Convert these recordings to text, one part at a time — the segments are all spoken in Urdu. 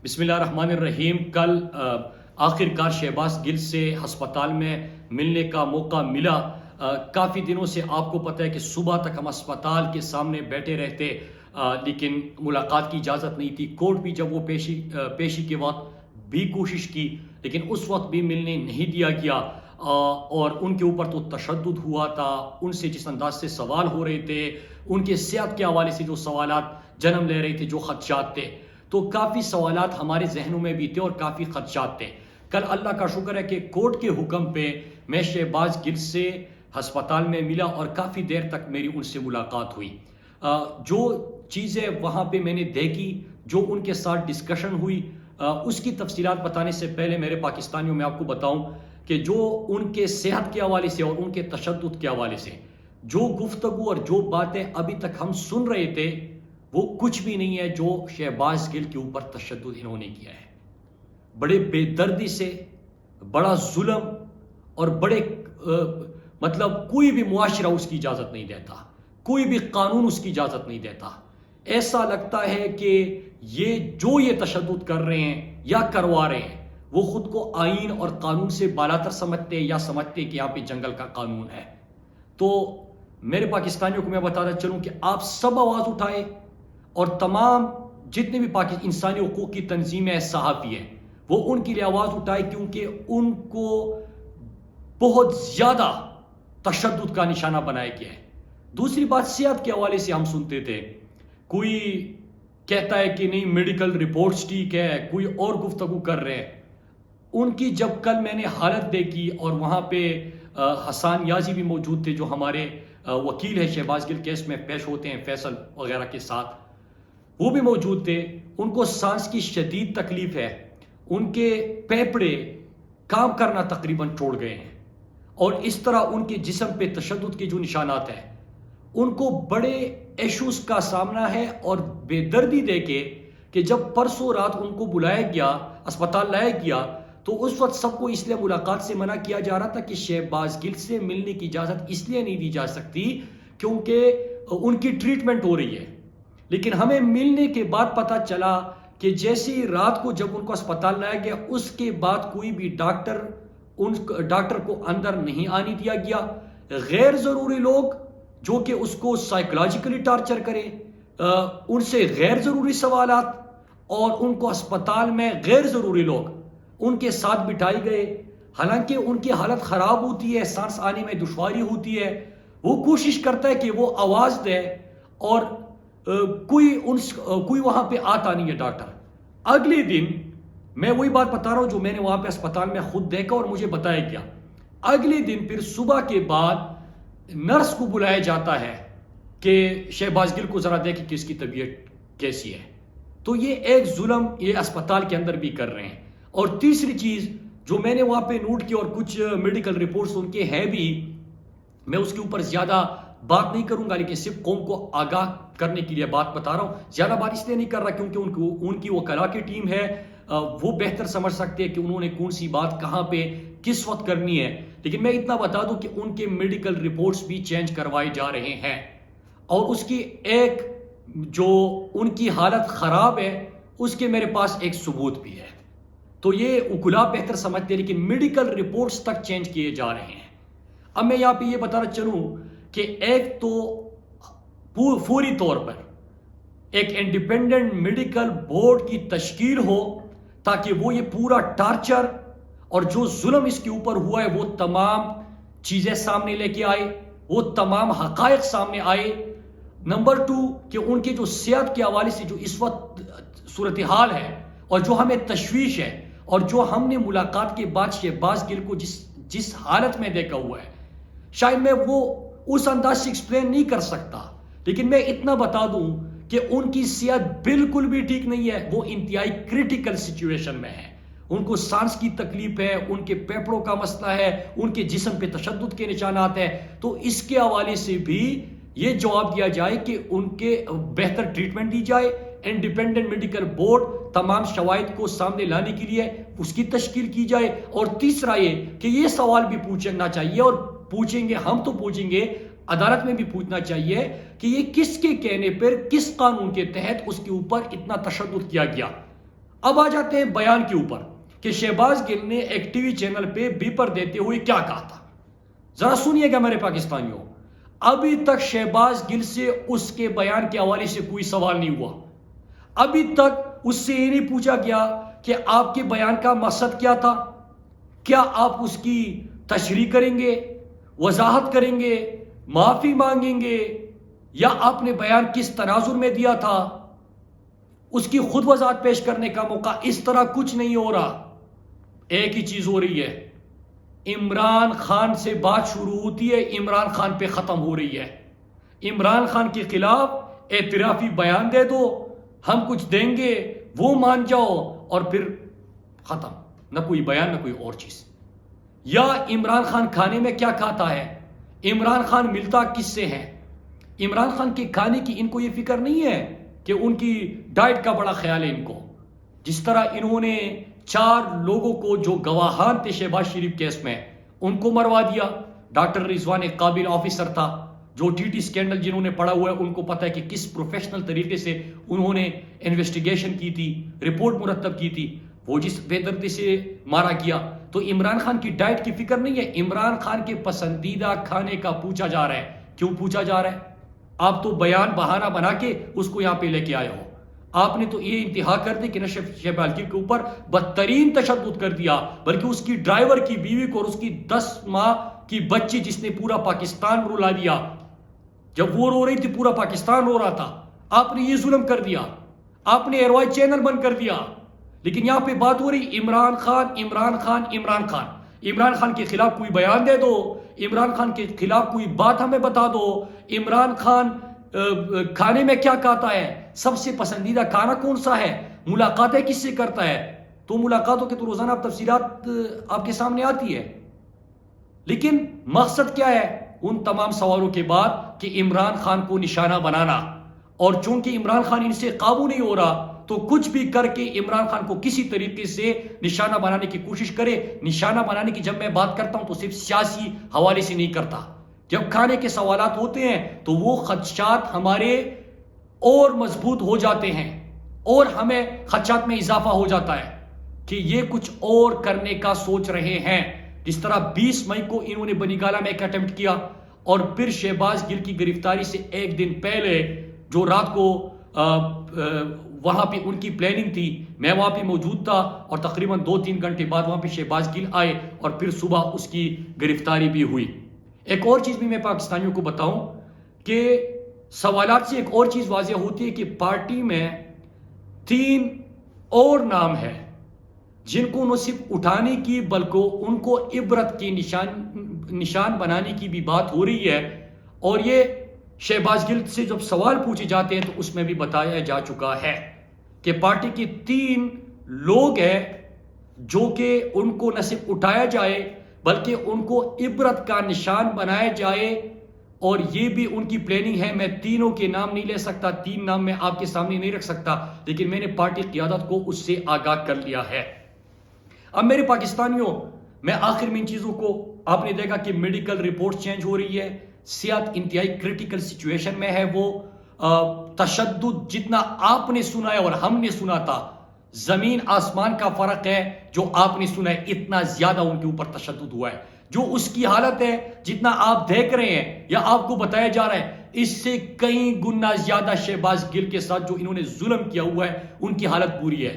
بسم اللہ الرحمن الرحیم۔ کل آخرکار شہباز گل سے ہسپتال میں ملنے کا موقع ملا۔ کافی دنوں سے آپ کو پتہ ہے کہ صبح تک ہم ہسپتال کے سامنے بیٹھے رہتے، لیکن ملاقات کی اجازت نہیں تھی۔ کورٹ بھی جب وہ پیشی کے وقت بھی کوشش کی، لیکن اس وقت بھی ملنے نہیں دیا گیا، اور ان کے اوپر تو تشدد ہوا تھا۔ ان سے جس انداز سے سوال ہو رہے تھے، ان کے صحت کے حوالے سے جو سوالات جنم لے رہے تھے، جو خدشات تھے، تو کافی سوالات ہمارے ذہنوں میں بھی تھے اور کافی خدشات تھے۔ کل اللہ کا شکر ہے کہ کورٹ کے حکم پہ میں شہباز گل سے ہسپتال میں ملا اور کافی دیر تک میری ان سے ملاقات ہوئی۔ جو چیزیں وہاں پہ میں نے دیکھی، جو ان کے ساتھ ڈسکشن ہوئی، اس کی تفصیلات بتانے سے پہلے میرے پاکستانیوں میں آپ کو بتاؤں کہ جو ان کے صحت کے حوالے سے اور ان کے تشدد کے حوالے سے جو گفتگو اور جو باتیں ابھی تک ہم سن رہے تھے، وہ کچھ بھی نہیں ہے جو شہباز گل کے اوپر تشدد انہوں نے کیا ہے۔ بڑے بے دردی سے، بڑا ظلم اور بڑے مطلب کوئی بھی معاشرہ اس کی اجازت نہیں دیتا، کوئی بھی قانون اس کی اجازت نہیں دیتا۔ ایسا لگتا ہے کہ یہ تشدد کر رہے ہیں یا کروا رہے ہیں، وہ خود کو آئین اور قانون سے بالاتر سمجھتے یا سمجھتے کہ یہاں پہ جنگل کا قانون ہے۔ تو میرے پاکستانیوں کو میں بتانا چلوں کہ آپ سب آواز اٹھائے، اور تمام جتنے بھی انسانی حقوق کی تنظیمیں، صحافی ہیں، وہ ان کے لیے آواز اٹھائے، کیونکہ ان کو بہت زیادہ تشدد کا نشانہ بنایا گیا ہے۔ دوسری بات، صحت کے حوالے سے ہم سنتے تھے، کوئی کہتا ہے کہ نہیں میڈیکل رپورٹس ٹھیک ہے، کوئی اور گفتگو کر رہے ہیں۔ ان کی جب کل میں نے حالت دیکھی، اور وہاں پہ حسان یازی بھی موجود تھے، جو ہمارے وکیل ہیں شہباز گل کیس میں پیش ہوتے ہیں فیصل وغیرہ کے ساتھ، وہ بھی موجود تھے۔ ان کو سانس کی شدید تکلیف ہے، ان کے پھیپھڑے کام کرنا تقریباً چھوڑ گئے ہیں، اور اس طرح ان کے جسم پہ تشدد کے جو نشانات ہیں، ان کو بڑے ایشوز کا سامنا ہے۔ اور بے دردی دے کے کہ جب پرسوں رات ان کو بلایا گیا، اسپتال لایا گیا، تو اس وقت سب کو اس لیے ملاقات سے منع کیا جا رہا تھا کہ شہباز گل سے ملنے کی اجازت اس لیے نہیں دی جا سکتی کیونکہ ان کی ٹریٹمنٹ ہو رہی ہے۔ لیکن ہمیں ملنے کے بعد پتہ چلا کہ جیسی رات کو جب ان کو اسپتال لایا گیا، اس کے بعد کوئی بھی ڈاکٹر کو اندر نہیں آنے دیا گیا۔ غیر ضروری لوگ جو کہ اس کو سائیکولوجیکلی ٹارچر کرے، ان سے غیر ضروری سوالات، اور ان کو اسپتال میں غیر ضروری لوگ ان کے ساتھ بٹھائے گئے۔ حالانکہ ان کی حالت خراب ہوتی ہے، سانس آنے میں دشواری ہوتی ہے، وہ کوشش کرتا ہے کہ وہ آواز دے، اور کوئی وہاں پہ آتا نہیں ہے ڈاکٹر۔ اگلے دن میں وہی بات بتا رہا ہوں جو میں نے وہاں پہ اسپتال میں خود دیکھا اور مجھے بتایا گیا۔ اگلے دن پھر صبح کے بعد نرس کو بلایا جاتا ہے کہ شہباز گل کو ذرا دیکھیں کہ اس کی طبیعت کیسی ہے۔ تو یہ ایک ظلم یہ اسپتال کے اندر بھی کر رہے ہیں۔ اور تیسری چیز جو میں نے وہاں پہ نوٹ کی، اور کچھ میڈیکل رپورٹس ان کے ہیں بھی، میں اس کے اوپر زیادہ بات نہیں کروں گا، لیکن صرف قوم کو آگاہ کرنے کے لیے بات بتا رہا ہوں۔ زیادہ بات اس لیے نہیں کر رہا کیونکہ ان کی وکلاء کی ٹیم ہے، وہ بہتر سمجھ سکتے ہیں کہ انہوں نے کون سی بات کہاں پہ کس وقت کرنی ہے۔ لیکن میں اتنا بتا دوں کہ ان کے میڈیکل رپورٹس بھی چینج کروائے جا رہے ہیں، اور اس کی ایک جو ان کی حالت خراب ہے، اس کے میرے پاس ایک ثبوت بھی ہے۔ تو یہ وکلاء بہتر سمجھتے ہیں، لیکن میڈیکل رپورٹس تک چینج کیے جا رہے ہیں۔ اب میں یہاں پہ یہ بتانا چلوں کہ ایک تو فوری طور پر ایک انڈیپینڈنٹ میڈیکل بورڈ کی تشکیل ہو، تاکہ وہ یہ پورا ٹارچر اور جو ظلم اس کے اوپر ہوا ہے وہ تمام چیزیں سامنے لے کے آئے، وہ تمام حقائق سامنے آئے۔ نمبر 2 کہ ان کے جو صحت کے حوالے سے جو اس وقت صورتحال ہے، اور جو ہمیں تشویش ہے، اور جو ہم نے ملاقات کے بعد شہباز گل کو جس حالت میں دیکھا ہوا ہے، شاید میں وہ اس انداز سے ایکسپلین نہیں کر سکتا، لیکن میں اتنا بتا دوں کہ ان کی صحت بالکل بھی ٹھیک نہیں ہے، وہ انتہائی کریٹیکل سچویشن میں ہے۔ ان کو سانس کی تکلیف ہے، ان کے پھیپھڑوں کا مسئلہ ہے، ان کے جسم پہ تشدد کے نشانات ہیں۔ تو اس کے حوالے سے بھی یہ جواب دیا جائے کہ ان کے بہتر ٹریٹمنٹ دی جائے، انڈیپینڈنٹ میڈیکل بورڈ تمام شواہد کو سامنے لانے کے لیے اس کی تشکیل کی جائے۔ اور تیسرا یہ کہ یہ سوال بھی پوچھنا چاہیے، اور پوچھیں گے، ہم تو پوچھیں گے، عدالت میں بھی پوچھنا چاہیے کہ یہ کس کے کہنے پر، کس قانون کے تحت اس کے اوپر اتنا تشدد کیا گیا۔ اب آ جاتے ہیں بیان کے اوپر کہ شہباز گل نے ایک ٹی وی چینل پہ بیپر دیتے ہوئے کیا کہا تھا. ذرا سنیے گا میرے پاکستانیوں. ابھی تک شہباز گل سے اس کے بیان کے حوالے سے کوئی سوال نہیں ہوا. ابھی تک اس سے یہ نہیں پوچھا گیا کہ آپ کے بیان کا مقصد کیا تھا, کیا آپ اس کی تشریح کریں گے, وضاحت کریں گے, معافی مانگیں گے, یا آپ نے بیان کس تناظر میں دیا تھا, اس کی خود وضاحت پیش کرنے کا موقع. اس طرح کچھ نہیں ہو رہا. ایک ہی چیز ہو رہی ہے, عمران خان سے بات شروع ہوتی ہے, عمران خان پہ ختم ہو رہی ہے. عمران خان کے خلاف اعترافی بیان دے دو, ہم کچھ دیں گے, وہ مان جاؤ, اور پھر ختم. نہ کوئی بیان نہ کوئی اور چیز. یا عمران خان کھانے میں کیا کھاتا ہے, عمران خان ملتا کس سے ہے. عمران خان کے کھانے کی ان کو یہ فکر نہیں ہے کہ ان کی ڈائٹ کا بڑا خیال ہے ان کو. جس طرح انہوں نے 4 لوگوں کو جو گواہان تھے شہباز شریف کیس میں ان کو مروا دیا. ڈاکٹر رضوان ایک قابل آفیسر تھا, جو ٹی ٹی سکینڈل جنہوں نے پڑھا ہوا ہے ان کو پتہ ہے کہ کس پروفیشنل طریقے سے انہوں نے انویسٹیگیشن کی تھی, رپورٹ مرتب کی تھی. وہ جس بے دردی سے مارا گیا. تو عمران خان کی ڈائٹ کی فکر نہیں ہے. عمران خان کے پسندیدہ کھانے کا پوچھا جا رہا ہے. کیوں پوچھا جا رہا ہے؟ آپ تو بیان بہانہ بنا کے اس کو یہاں پہ لے کے آئے ہو. آپ نے تو یہ انتہا کر دی کہ نشف شہباز گل کے اوپر بدترین تشدد کر دیا, بلکہ اس کی ڈرائیور کی بیوی کو اور اس کی 10 ماہ کی بچی جس نے پورا پاکستان رلا دیا, جب وہ رو رہی تھی پورا پاکستان رو رہا تھا, آپ نے یہ ظلم کر دیا. آپ نے ایئر وائز چینل بند کر دیا. لیکن یہاں پہ بات ہو رہی عمران خان عمران خان عمران خان. عمران خان کے خلاف کوئی بیان دے دو, عمران خان کے خلاف کوئی بات ہمیں بتا دو. عمران خان کھانے میں کیا کھاتا ہے, سب سے پسندیدہ کھانا کون سا ہے, ملاقاتیں کس سے کرتا ہے. تو ملاقاتوں کے تو روزانہ تفصیلات آپ کے سامنے آتی ہے. لیکن مقصد کیا ہے ان تمام سوالوں کے بعد کہ عمران خان کو نشانہ بنانا. اور چونکہ عمران خان ان سے قابو نہیں ہو رہا تو کچھ بھی کر کے عمران خان کو کسی طریقے سے نشانہ بنانے کی کوشش کرے. نشانہ بنانے کی جب میں بات کرتا ہوں تو صرف سیاسی حوالے سے نہیں کرتا. جب کھانے کے سوالات ہوتے ہیں تو وہ خدشات ہمارے اور مضبوط ہو جاتے ہیں, اور ہمیں خدشات میں اضافہ ہو جاتا ہے کہ یہ کچھ اور کرنے کا سوچ رہے ہیں. جس طرح 20 مئی کو انہوں نے بنی گالہ میں ایک اٹیمپٹ کیا, اور پھر شہباز گل کی گرفتاری سے ایک دن پہلے جو رات کو وہاں پہ ان کی پلاننگ تھی, میں وہاں پہ موجود تھا, اور تقریباً 2-3 گھنٹے بعد وہاں پہ شہباز گل آئے اور پھر صبح اس کی گرفتاری بھی ہوئی. ایک اور چیز بھی میں پاکستانیوں کو بتاؤں کہ سوالات سے ایک اور چیز واضح ہوتی ہے کہ پارٹی میں 3 اور نام ہے جن کو نہ صرف اٹھانے کی بلکہ ان کو عبرت کے نشان بنانے کی بھی بات ہو رہی ہے. اور یہ شہباز گل سے جب سوال پوچھے جاتے ہیں تو اس میں بھی بتایا جا چکا ہے کہ پارٹی کے 3 لوگ ہیں جو کہ ان کو نہ صرف اٹھایا جائے بلکہ ان کو عبرت کا نشان بنایا جائے. اور یہ بھی ان کی پلاننگ ہے. میں تینوں کے نام نہیں لے سکتا, 3 نام میں آپ کے سامنے نہیں رکھ سکتا, لیکن میں نے پارٹی قیادت کو اس سے آگاہ کر لیا ہے. اب میرے پاکستانیوں, میں آخر میں ان چیزوں کو, آپ نے دیکھا کہ میڈیکل رپورٹ چینج ہو رہی ہے, صحت انتہائی کرٹیکل سچویشن میں ہے. وہ تشدد جتنا آپ نے سنا ہے اور ہم نے سنا تھا, زمین آسمان کا فرق ہے. جو آپ نے سنا ہے اتنا زیادہ ان کے اوپر تشدد ہوا ہے. جو اس کی حالت ہے جتنا آپ دیکھ رہے ہیں یا آپ کو بتایا جا رہا ہے, اس سے کئی گنا زیادہ شہباز گل کے ساتھ جو انہوں نے ظلم کیا ہوا ہے ان کی حالت بری ہے.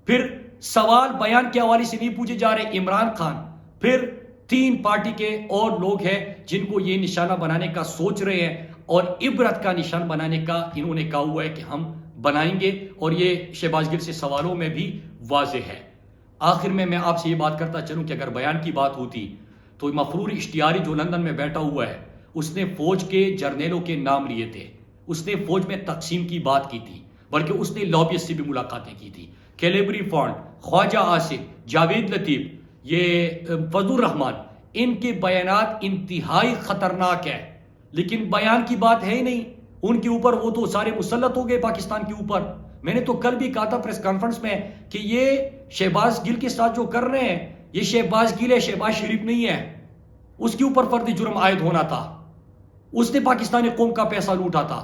پھر سوال بیان کے حوالے سے نہیں پوچھے جا رہے عمران خان, پھر 3 پارٹی کے اور لوگ ہیں جن کو یہ نشانہ بنانے کا سوچ رہے ہیں, اور عبرت کا نشان بنانے کا انہوں نے کہا ہوا ہے کہ ہم بنائیں گے. اور یہ شہباز گل سے سوالوں میں بھی واضح ہے. آخر میں آپ سے یہ بات کرتا چلوں کہ اگر بیان کی بات ہوتی تو مفرور اشتیاری جو لندن میں بیٹھا ہوا ہے اس نے فوج کے جرنیلوں کے نام لیے تھے, اس نے فوج میں تقسیم کی بات کی تھی, بلکہ اس نے لابیسٹ سے بھی ملاقاتیں کی تھی. کیلیبری فونڈ, خواجہ آصف, جاوید لطیف, یہ فضل الرحمان, ان کے بیانات انتہائی خطرناک ہیں. لیکن بیان کی بات ہے ہی نہیں ان کے اوپر. وہ تو سارے مسلط ہو گئے پاکستان کے اوپر. میں نے تو کل بھی کہا تھا پریس کانفرنس میں کہ یہ شہباز گل کے ساتھ جو کر رہے ہیں یہ شہباز گل ہے, شہباز شریف نہیں ہے. اس کے اوپر فرد جرم عائد ہونا تھا. اس نے پاکستانی قوم کا پیسہ لوٹا تھا,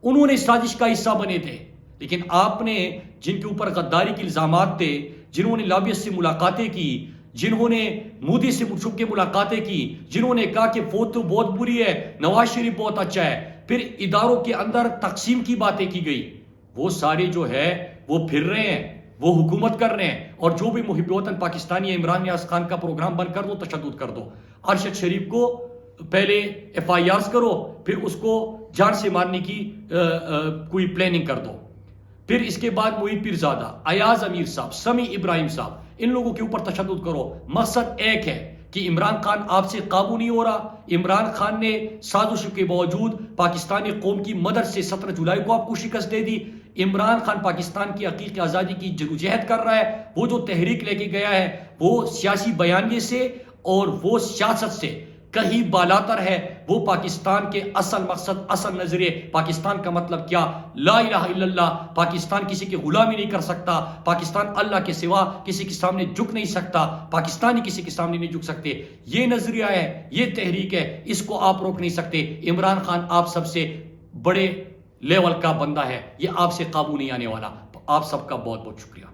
انہوں نے سازش کا حصہ بنے تھے. لیکن آپ نے جن کے اوپر غداری کے الزامات تھے، جنہوں نے لابیس سے ملاقاتیں کی، جنہوں نے مودی سے چھپ کے ملاقاتیں کی، جنہوں نے کہا کہ فوج تو بہت بری ہے، نواز شریف بہت اچھا ہے، پھر اداروں کے اندر تقسیم کی باتیں کی گئی، وہ سارے جو ہے وہ پھر رہے ہیں، وہ حکومت کر رہے ہیں، اور جو بھی محب وطن پاکستانی ہے، عمران نیاز خان کا پروگرام بند کر دو، تشدد کر دو، ارشد شریف کو پہلے ایف آئی آرز کرو، پھر اس کو جان سے مارنے کی کوئی پلاننگ کر دو، پھر اس کے بعد معید پیرزادہ، ایاز امیر صاحب، سمیع ابراہیم صاحب، ان لوگوں کے اوپر تشدد کرو۔ مقصد ایک ہے کہ عمران خان آپ سے قابو نہیں ہو رہا، عمران خان نے سازشوں کے باوجود پاکستانی قوم کی مدد سے 17 جولائی کو آپ کو شکست دے دی۔ عمران خان پاکستان کی حقیقی آزادی کی جدوجہد کر رہا ہے، وہ جو تحریک لے کے گیا ہے وہ سیاسی بیانیے سے اور وہ سیاست سے کہیں بالاتر ہے۔ وہ پاکستان کے اصل مقصد، اصل نظریے، پاکستان کا مطلب کیا، لا الہ الا اللہ، پاکستان کسی کی غلامی نہیں کر سکتا، پاکستان اللہ کے سوا کسی کے سامنے جھک نہیں سکتا، پاکستانی کسی کے سامنے نہیں جھک سکتے، یہ نظریہ ہے، یہ تحریک ہے، اس کو آپ روک نہیں سکتے۔ عمران خان آپ سب سے بڑے لیول کا بندہ ہے، یہ آپ سے قابو نہیں آنے والا۔ آپ سب کا بہت بہت شکریہ۔